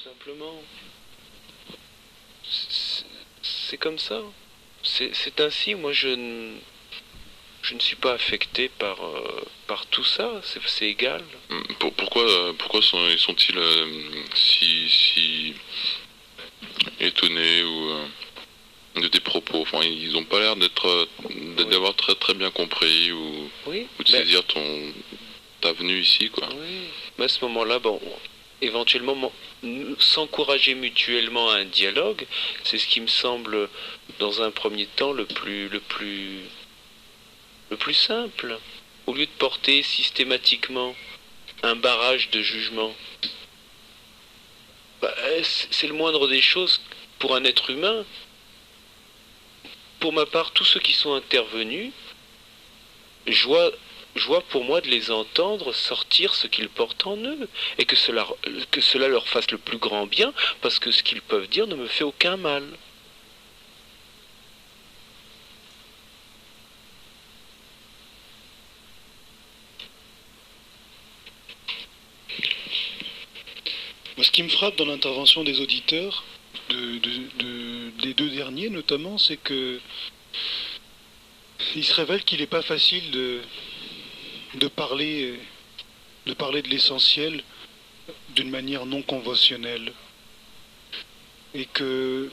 Simplement. C'est c'est comme ça. C'est ainsi. Moi, je ne suis pas affecté par tout ça. C'est égal. Pourquoi sont-ils si étonnés de tes propos? Enfin, ils n'ont pas l'air Oui. d'avoir très très bien compris Oui. ou de saisir ta venue ici, quoi. Oui. Mais à ce moment-là, bon, éventuellement, s'encourager mutuellement à un dialogue, c'est ce qui me semble, dans un premier temps, le plus simple. Au lieu de porter systématiquement un barrage de jugement, c'est le moindre des choses pour un être humain. Pour ma part, tous ceux qui sont intervenus, joie, joie pour moi de les entendre sortir ce qu'ils portent en eux, et que cela leur fasse le plus grand bien, parce que ce qu'ils peuvent dire ne me fait aucun mal. Moi, ce qui me frappe dans l'intervention des auditeurs, des deux derniers notamment, c'est que il se révèle qu'il n'est pas facile de parler, de parler de l'essentiel d'une manière non conventionnelle. Et que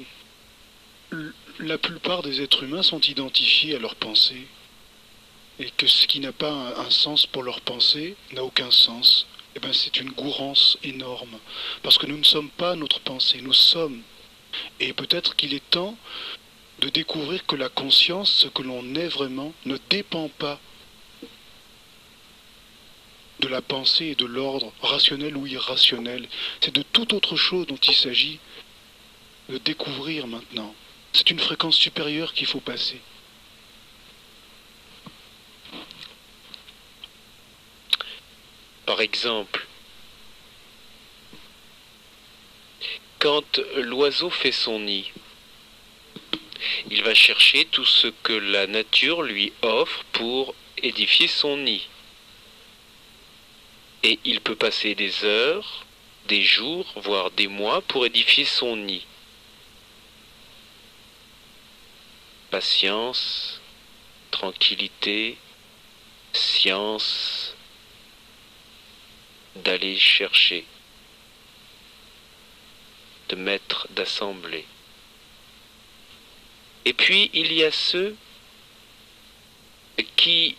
la plupart des êtres humains sont identifiés à leurs pensées. Et que ce qui n'a pas un sens pour leurs pensées n'a aucun sens. Eh bien, c'est une gourance énorme. Parce que nous ne sommes pas notre pensée, nous sommes. Et peut-être qu'il est temps de découvrir que la conscience, ce que l'on est vraiment, ne dépend pas de la pensée et de l'ordre rationnel ou irrationnel. C'est de toute autre chose dont il s'agit de découvrir maintenant. C'est une fréquence supérieure qu'il faut passer. Par exemple, quand l'oiseau fait son nid, il va chercher tout ce que la nature lui offre pour édifier son nid. Et il peut passer des heures, des jours, voire des mois pour édifier son nid. Patience, tranquillité, science, d'aller chercher, de mettre, d'assembler. Et puis il y a ceux qui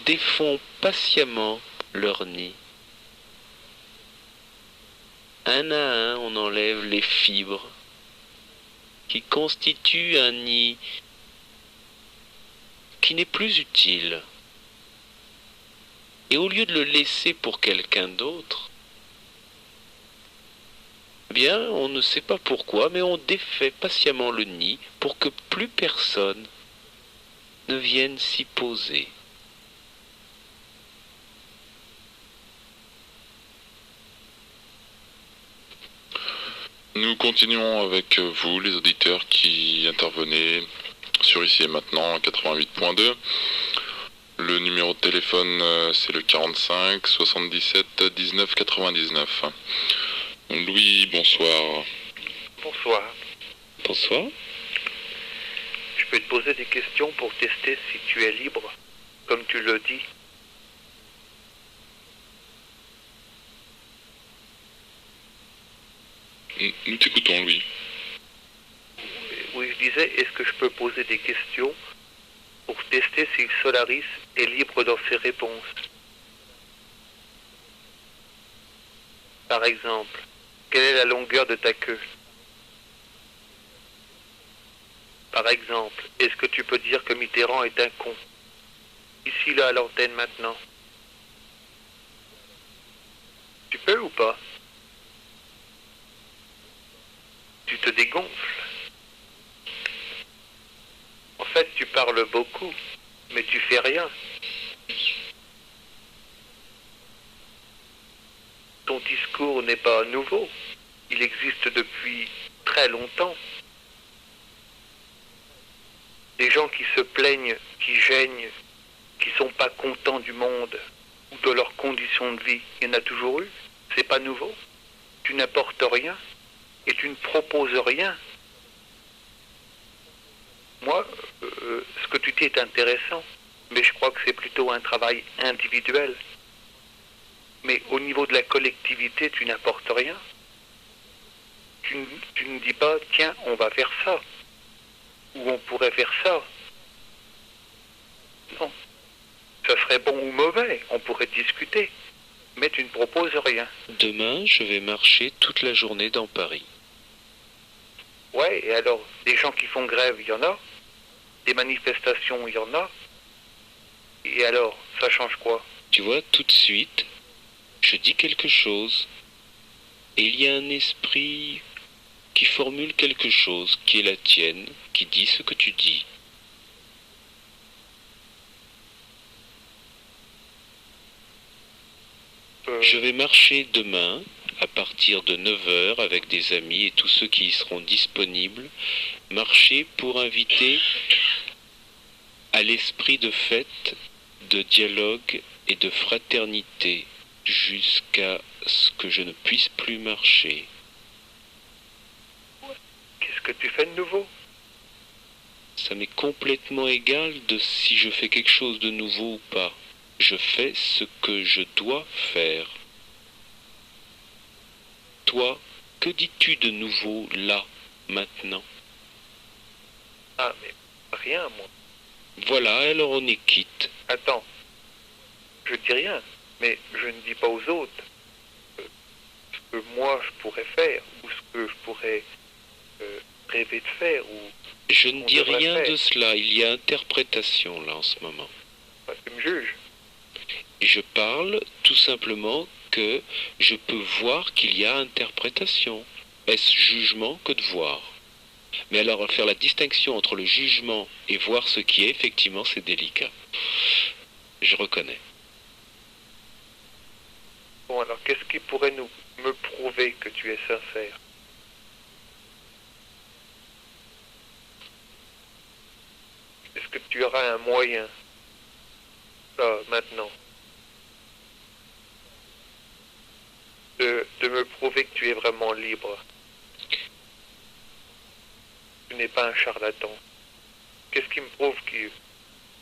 défont patiemment leur nid. Un à un, on enlève les fibres qui constituent un nid qui n'est plus utile. Et au lieu de le laisser pour quelqu'un d'autre, eh bien, on ne sait pas pourquoi, mais on défait patiemment le nid pour que plus personne ne vienne s'y poser. Nous continuons avec vous, les auditeurs qui intervenez sur Ici et Maintenant 88.2. Le numéro de téléphone, c'est le 45 77 19 99. Louis, bonsoir. Bonsoir. Bonsoir. Je peux te poser des questions pour tester si tu es libre, comme tu le dis. Nous t'écoutons, Louis. Oui, je disais, est-ce que je peux poser des questions pour tester si Solaris est libre dans ses réponses? Par exemple, quelle est la longueur de ta queue? Par exemple, est-ce que tu peux dire que Mitterrand est un con? Ici, là, à l'antenne, maintenant. Tu peux ou pas? Tu te dégonfles. En fait, tu parles beaucoup, mais tu fais rien. Ton discours n'est pas nouveau. Il existe depuis très longtemps. Des gens qui se plaignent, qui gênent, qui sont pas contents du monde ou de leurs conditions de vie, il y en a toujours eu. C'est pas nouveau. tu n'apportes rien et tu ne proposes rien. Moi, ce que tu dis est intéressant, mais je crois que c'est plutôt un travail individuel. Mais au niveau de la collectivité, tu n'apportes rien. Tu ne dis pas, tiens, on va faire ça, ou on pourrait faire ça. Non. Ça serait bon ou mauvais, on pourrait discuter, mais tu ne proposes rien. Demain, je vais marcher toute la journée dans Paris. Ouais, et alors, des gens qui font grève, il y en a. Des manifestations, il y en a. Et alors, ça change quoi? Tu vois, tout de suite, je dis quelque chose, et il y a un esprit qui formule quelque chose, qui est la tienne, qui dit ce que tu dis. Je vais marcher demain, à partir de 9 heures, avec des amis et tous ceux qui y seront disponibles, marcher pour inviter à l'esprit de fête, de dialogue et de fraternité, jusqu'à ce que je ne puisse plus marcher. Qu'est-ce que tu fais de nouveau? Ça m'est complètement égal de si je fais quelque chose de nouveau ou pas. Je fais ce que je dois faire. Toi, que dis-tu de nouveau là, maintenant? Ah, mais rien, moi. Voilà, alors on est quitte. Attends, je dis rien, mais je ne dis pas aux autres ce que moi je pourrais faire, ou ce que je pourrais rêver de faire, ou Je ne on dis devrait rien faire. de cela, il y a interprétation là en ce moment. Tu me juges. Et je parle tout simplement que je peux voir qu'il y a interprétation. Est-ce jugement que de voir? Mais alors faire la distinction entre le jugement et voir ce qui est, effectivement, c'est délicat. Je reconnais. Bon, alors qu'est-ce qui pourrait me prouver que tu es sincère? Est-ce que tu auras un moyen, là, maintenant, de me prouver que tu es vraiment libre? Tu n'es pas un charlatan. Qu'est-ce qui me prouve que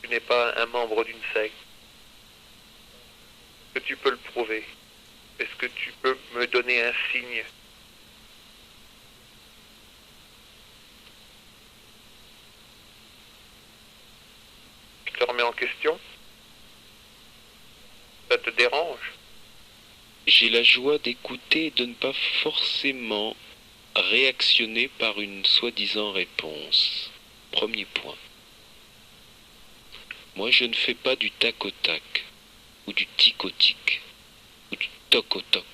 tu n'es pas un membre d'une secte? Est-ce que tu peux le prouver? Est-ce que tu peux me donner un signe? Je te remets en question? Ça te dérange? J'ai la joie d'écouter et de ne pas forcément réactionner par une soi-disant réponse. Premier point. Moi, je ne fais pas du tac au tac, ou du tic au tic, ou du toc au toc.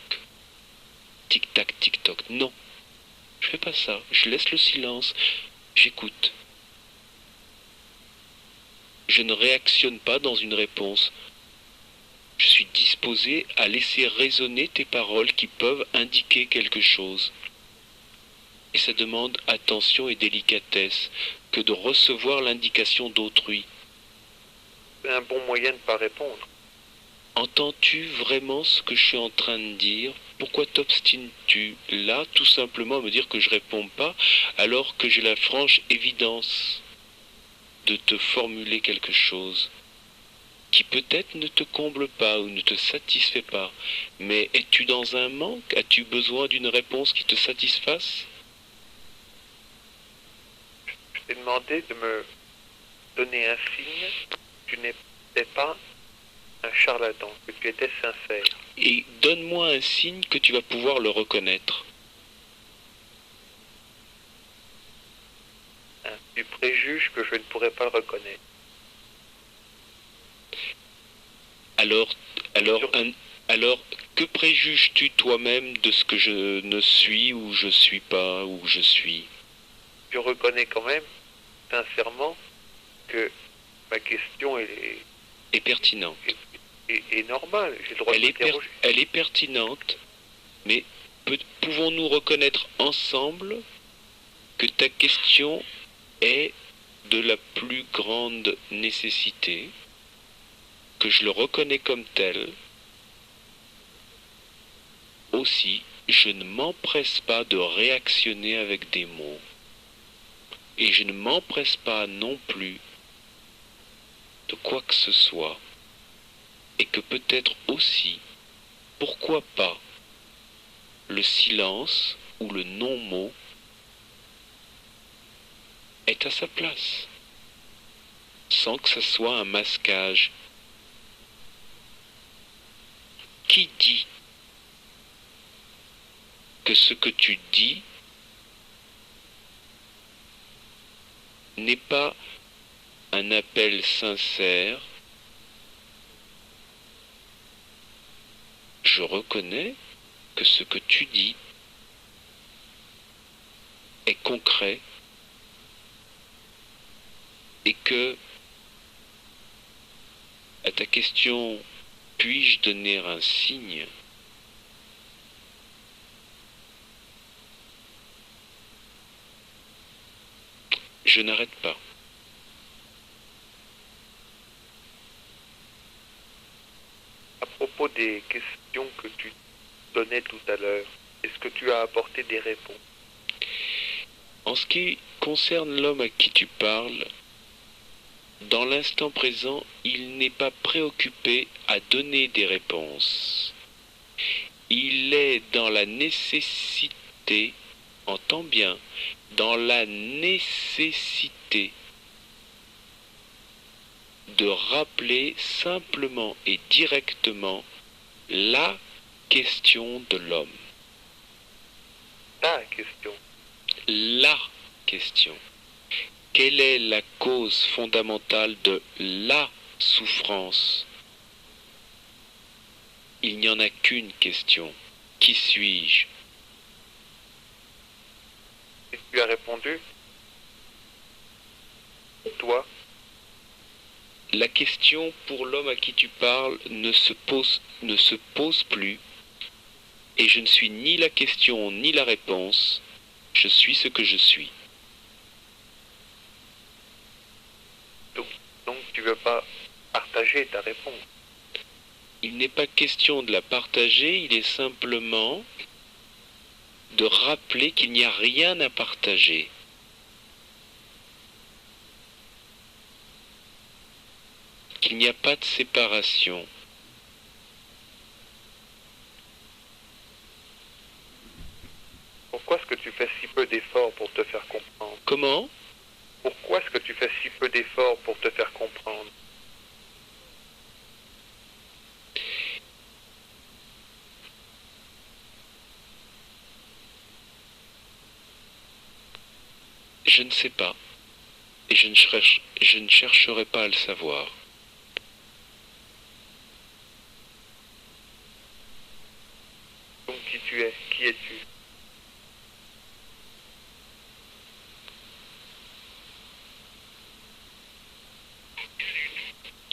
Tic tac, tic toc. Non, je fais pas ça. Je laisse le silence. J'écoute. Je ne réactionne pas dans une réponse. Je suis disposé à laisser résonner tes paroles qui peuvent indiquer quelque chose. Et ça demande attention et délicatesse que de recevoir l'indication d'autrui. C'est un bon moyen de ne pas répondre. Entends-tu vraiment ce que je suis en train de dire? Pourquoi t'obstines-tu là tout simplement à me dire que je réponds pas alors que j'ai la franche évidence de te formuler quelque chose qui peut-être ne te comble pas ou ne te satisfait pas, mais es-tu dans un manque? As-tu besoin d'une réponse qui te satisfasse? Je t'ai demandé de me donner un signe que tu n'étais pas un charlatan, que tu étais sincère. Et donne-moi un signe que tu vas pouvoir le reconnaître. Hein, tu préjuges que je ne pourrais pas le reconnaître. Alors, que préjuges-tu toi-même de ce que je ne suis ou je suis pas ou je suis? Je reconnais quand même, sincèrement, que ma question Est pertinente. est normale. J'ai le droit de m'interroger. Elle est pertinente, mais pouvons-nous reconnaître ensemble que ta question est de la plus grande nécessité, que je le reconnais comme tel, aussi je ne m'empresse pas de réactionner avec des mots. Et je ne m'empresse pas non plus de quoi que ce soit. Et que peut-être aussi, pourquoi pas, le silence ou le non-mot est à sa place, sans que ce soit un masquage. Qui dit que ce que tu dis n'est pas un appel sincère? Je reconnais que ce que tu dis est concret et que, à ta question, puis-je donner un signe? Je n'arrête pas. À propos des questions que tu donnais tout à l'heure, est-ce que tu as apporté des réponses? En ce qui concerne l'homme à qui tu parles, dans l'instant présent, il n'est pas préoccupé à donner des réponses. Il est dans la nécessité, entends bien, dans la nécessité de rappeler simplement et directement la question de l'homme. La question. La question. Quelle est la cause fondamentale de la souffrance? Il n'y en a qu'une question. Qui suis-je? Et tu as répondu? Toi? La question pour l'homme à qui tu parles ne se pose plus, et je ne suis ni la question ni la réponse, je suis ce que je suis. Donc tu ne veux pas partager ta réponse? Il n'est pas question de la partager, il est simplement de rappeler qu'il n'y a rien à partager. Qu'il n'y a pas de séparation. Pourquoi est-ce que tu fais si peu d'efforts pour te faire comprendre? Comment? Pourquoi est-ce que tu fais si peu d'efforts pour te faire comprendre? Je ne sais pas. Et je ne chercherai pas à le savoir. Donc qui tu es? Qui es-tu?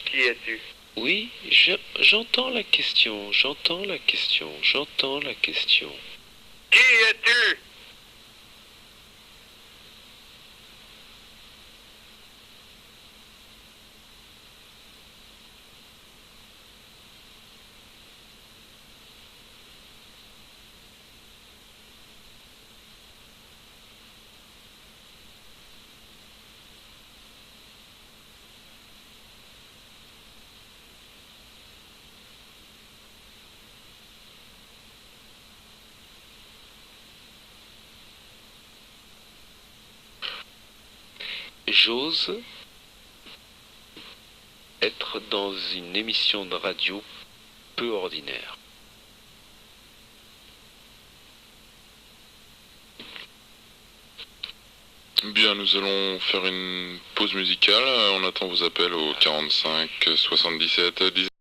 Qui es-tu? Oui, j'entends la question, j'entends la question, j'entends la question. Qui es-tu? J'ose être dans une émission de radio peu ordinaire. Bien, nous allons faire une pause musicale. On attend vos appels au 45 77 10.